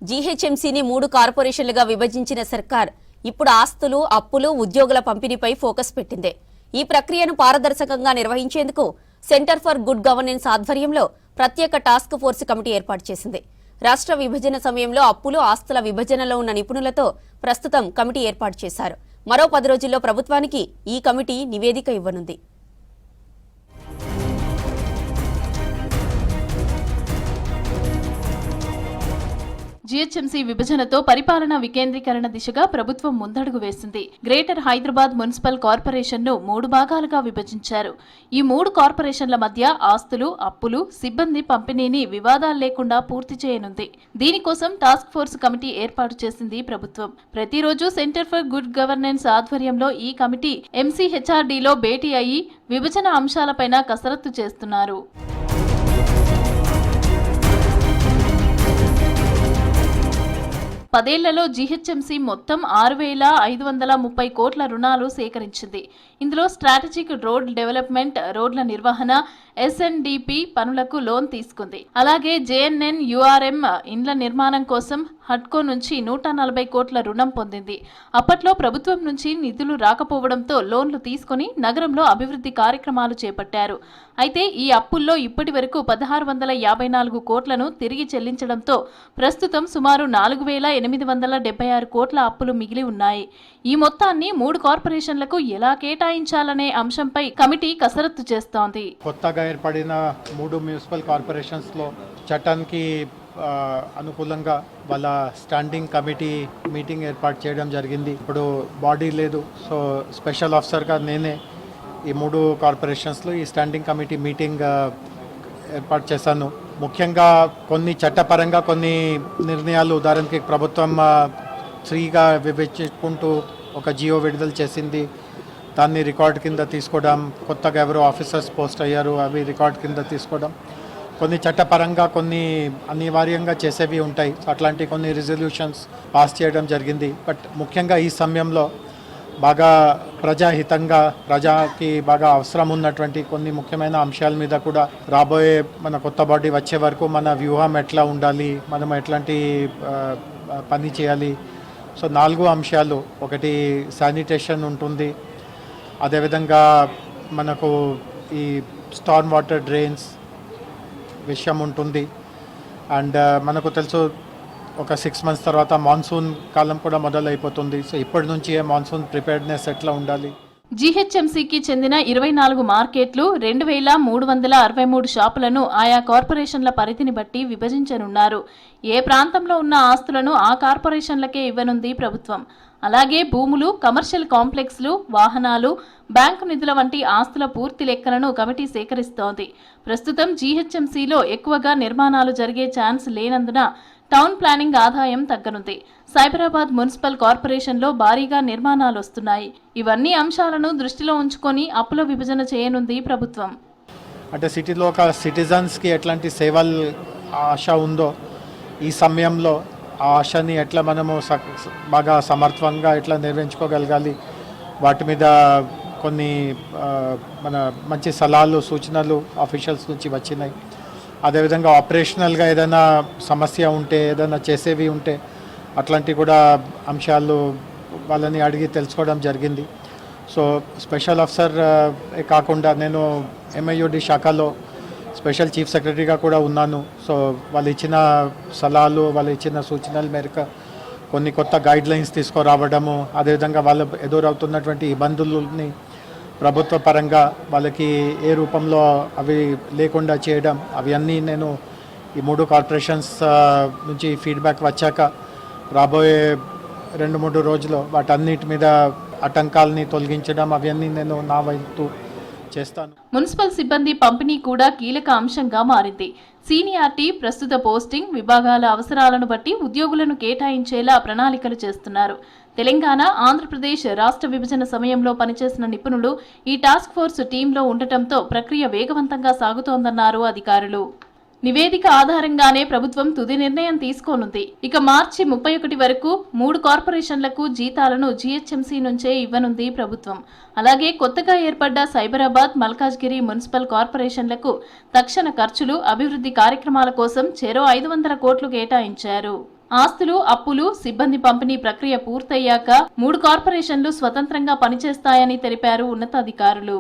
జీహెచ్ఎంసీని 3 కార్పొరేషన్లుగా విభజించిన సర్కార్ ఇప్పుడు ఆస్తులు, అప్పులు, ఉద్యోగుల పంపిణీపై ఫోకస్ పెట్టింది. ఈ ప్రక్రియను పారదర్శకంగా నిర్వహించేందుకు సెంటర్ ఫర్ గుడ్ గవర్నెన్స్ ఆధ్వర్యంలో ప్రత్యేక టాస్క్ ఫోర్స్ కమిటీ ఏర్పాటు చేసింది. రాష్ట్ర విభజన సమయంలో అప్పులు, ఆస్తుల విభజనలో ఉన్న నిపుణులతో ప్రస్తుతం కమిటీ ఏర్పాటు చేశారు. మరో 10 రోజుల్లో ప్రభుత్వానికి ఈ కమిటీ నివేదిక ఇవ్వనుంది. జీహెచ్ఎంసీ విభజనతో పరిపాలన వికేంద్రీకరణ దిశగా ప్రభుత్వం ముందడుగు వేసింది. గ్రేటర్ హైదరాబాద్ మున్సిపల్ కార్పొరేషన్ను 3 భాగాలుగా విభజించారు. ఈ 3 కార్పొరేషన్ల మధ్య ఆస్తులు, అప్పులు, సిబ్బంది పంపిణీని వివాదాలు లేకుండా పూర్తి చేయనుంది. దీనికోసం టాస్క్ ఫోర్స్ కమిటీ ఏర్పాటు చేసింది ప్రభుత్వం. ప్రతిరోజు సెంటర్ ఫర్ గుడ్ గవర్నెన్స్ ఆధ్వర్యంలో ఈ కమిటీ ఎంసీహెచ్ఆర్డీలో భేటీ అయ్యి విభజన అంశాలపైన కసరత్తు చేస్తున్నారు. పదేళ్లలో జీహెచ్ఎంసీ మొత్తం 6,530 కోట్ల రుణాలు సేకరించింది. ఇందులో స్ట్రాటజిక్ రోడ్ డెవలప్మెంట్, రోడ్ల నిర్వహణ, ఎస్ఎన్డిపి పనులకు లోన్ తీసుకుంది. అలాగే జేఎన్ఎన్ యుఆర్ఎం ఇండ్ల నిర్మాణం కోసం హడ్కో నుంచి 140 కోట్ల రుణం పొందింది. అప్పట్లో ప్రభుత్వం నుంచి నిధులు రాకపోవడంతో లోన్లు తీసుకుని నగరంలో అభివృద్ధి కార్యక్రమాలు చేపట్టారు. అయితే ఈ అప్పుల్లో ఇప్పటి వరకు 1,654 కోట్లను తిరిగి చెల్లించడంతో ప్రస్తుతం సుమారు 4,876 కోట్ల అప్పులు మిగిలి ఉన్నాయి. ఈ మొత్తాన్ని 3 కార్పొరేషన్లకు ఎలా కేటాయించాలనే అంశంపై కమిటీ కసరత్తు చేస్తోంది. కొత్తగా ఏర్పడిన 3 మున్సిపల్ కార్పొరేషన్స్ లో చట్టానికి అనుకూలంగా వాళ్ళ స్టాండింగ్ కమిటీ మీటింగ్ ఏర్పాటు చేయడం జరిగింది. ఇప్పుడు బాడీ లేదు, సో స్పెషల్ ఆఫీసర్గా నేనే ఈ 3 కార్పొరేషన్స్లో ఈ స్టాండింగ్ కమిటీ మీటింగ్ ఏర్పాటు చేశాను. ముఖ్యంగా కొన్ని చట్టపరంగా కొన్ని నిర్ణయాలు, ఉదాహరణకి ప్రభుత్వం 3గా విభజించుకుంటూ ఒక జియో విడుదల చేసింది. దాన్ని రికార్డ్ కింద తీసుకోవడం, కొత్తగా ఎవరో ఆఫీసర్స్ పోస్ట్ అయ్యారు, అవి రికార్డ్ కింద తీసుకోవడం, కొన్ని చట్టపరంగా కొన్ని అనివార్యంగా చేసేవి ఉంటాయి. అట్లాంటి కొన్ని రిజల్యూషన్స్ పాస్ చేయడం జరిగింది. బట్ ముఖ్యంగా ఈ సమయంలో బాగా ప్రజాహితంగా, ప్రజాకి బాగా అవసరం ఉన్నటువంటి కొన్ని ముఖ్యమైన అంశాల మీద కూడా రాబోయే మన కొత్త బాడీ వచ్చే వరకు మన వ్యూహం ఎట్లా ఉండాలి, మనం ఎట్లాంటి పని చేయాలి. సో 4 అంశాలు. ఒకటి శానిటేషన్ ఉంటుంది, అదేవిధంగా మనకు ఈ స్టార్మ్ వాటర్ డ్రైన్స్ విషయం ఉంటుంది. అండ్ మనకు తెలుసు ఒక 6 months తర్వాత మాన్సూన్ కాలం కూడా మొదలైపోతుంది. సో ఇప్పటి నుంచి మాన్సూన్ ప్రిపేర్డ్నెస్ ఎట్లా ఉండాలి. జీహెచ్ఎంసీకి చెందిన 24 మార్కెట్లు, 2,363 షాపులను ఆయా కార్పొరేషన్ల పరిధిని బట్టి విభజించనున్నారు. ఏ ప్రాంతంలో ఉన్న ఆస్తులను ఆ కార్పొరేషన్లకే ఇవ్వనుంది ప్రభుత్వం. అలాగే భూములు, కమర్షియల్ కాంప్లెక్స్లు, వాహనాలు, బ్యాంకు నిధుల వంటి ఆస్తుల పూర్తి లెక్కలను కమిటీ సేకరిస్తోంది. ప్రస్తుతం జీహెచ్ఎంసీలో ఎక్కువగా నిర్మాణాలు జరిగే ఛాన్స్ లేనందున టౌన్ ప్లానింగ్ ఆదాయం తగ్గనుంది. సైబరాబాద్ మున్సిపల్ కార్పొరేషన్లో భారీగా నిర్మాణాలు వస్తున్నాయి. ఇవన్నీ అంశాలను దృష్టిలో ఉంచుకొని అప్పుల విభజన చేయనుంది ప్రభుత్వం. అంటే సిటీలో ఒక సిటిజన్స్కి ఎట్లాంటి సేవలు ఆశ ఉందో, ఈ సమయంలో ఆ ఆశని ఎట్లా మనము బాగా సమర్థవంగా ఎట్లా నిర్వహించుకోగలగాలి, వాటి మీద కొన్ని మన మంచి సలహాలు, సూచనలు ఆఫీషియల్స్ నుంచి వచ్చినాయి. అదేవిధంగా ఆపరేషనల్గా ఏదైనా సమస్య ఉంటే, ఏదైనా చేసేవి ఉంటే అట్లాంటివి కూడా అంశాలు వాళ్ళని అడిగి తెలుసుకోవడం జరిగింది. సో స్పెషల్ ఆఫీసర్ కాకుండా నేను ఎంఐయుడి శాఖలో స్పెషల్ చీఫ్ సెక్రటరీగా కూడా ఉన్నాను. సో వాళ్ళు ఇచ్చిన సలహాలు, వాళ్ళు ఇచ్చిన సూచనల మేరకు కొన్ని కొత్త గైడ్లైన్స్ తీసుకురావడము, అదేవిధంగా వాళ్ళు ఎదురవుతున్నటువంటి ఇబ్బందులని ప్రభుత్వ పరంగా వాళ్ళకి ఏ రూపంలో అవి లేకుండా చేయడం, అవి అన్నీ నేను ఈ 3 కార్పొరేషన్స్ నుంచి ఫీడ్బ్యాక్ వచ్చాక రాబోయే 2-3 రోజుల్లో వాటన్నిటి మీద ఆటంకాలని తొలగించడం, అవన్నీ నేను నా వైపు చేస్తాను. మున్సిపల్ సిబ్బంది పంపిణీ కూడా కీలక అంశంగా మారింది. సీనియారిటీ, ప్రస్తుత పోస్టింగ్, విభాగాల అవసరాలను బట్టి ఉద్యోగులను కేటాయించేలా ప్రణాళికలు చేస్తున్నారు. తెలంగాణ, ఆంధ్రప్రదేశ్ రాష్ట్ర విభజన సమయంలో పనిచేసిన నిపుణులు ఈ టాస్క్ ఫోర్స్ టీంలో ఉండటంతో ప్రక్రియ వేగవంతంగా సాగుతోందన్నారు అధికారులు. నివేదిక ఆధారంగానే ప్రభుత్వం తుది నిర్ణయం తీసుకోనుంది. ఇక మార్చి 31 వరకు 3 కార్పొరేషన్లకు జీతాలను జీహెచ్ఎంసీ నుంచే ఇవ్వనుంది ప్రభుత్వం. అలాగే కొత్తగా ఏర్పడ్డ సైబరాబాద్, మల్కాజ్గిరి మున్సిపల్ కార్పొరేషన్లకు తక్షణ ఖర్చులు, అభివృద్ధి కార్యక్రమాల కోసం చెరో 500 కోట్లు కేటాయించారు. ఆస్తులు, అప్పులు, సిబ్బంది పంపిణీ ప్రక్రియ పూర్తయ్యాక 3 కార్పొరేషన్లు స్వతంత్రంగా పనిచేస్తాయని తెలిపారు ఉన్నతాధికారులు.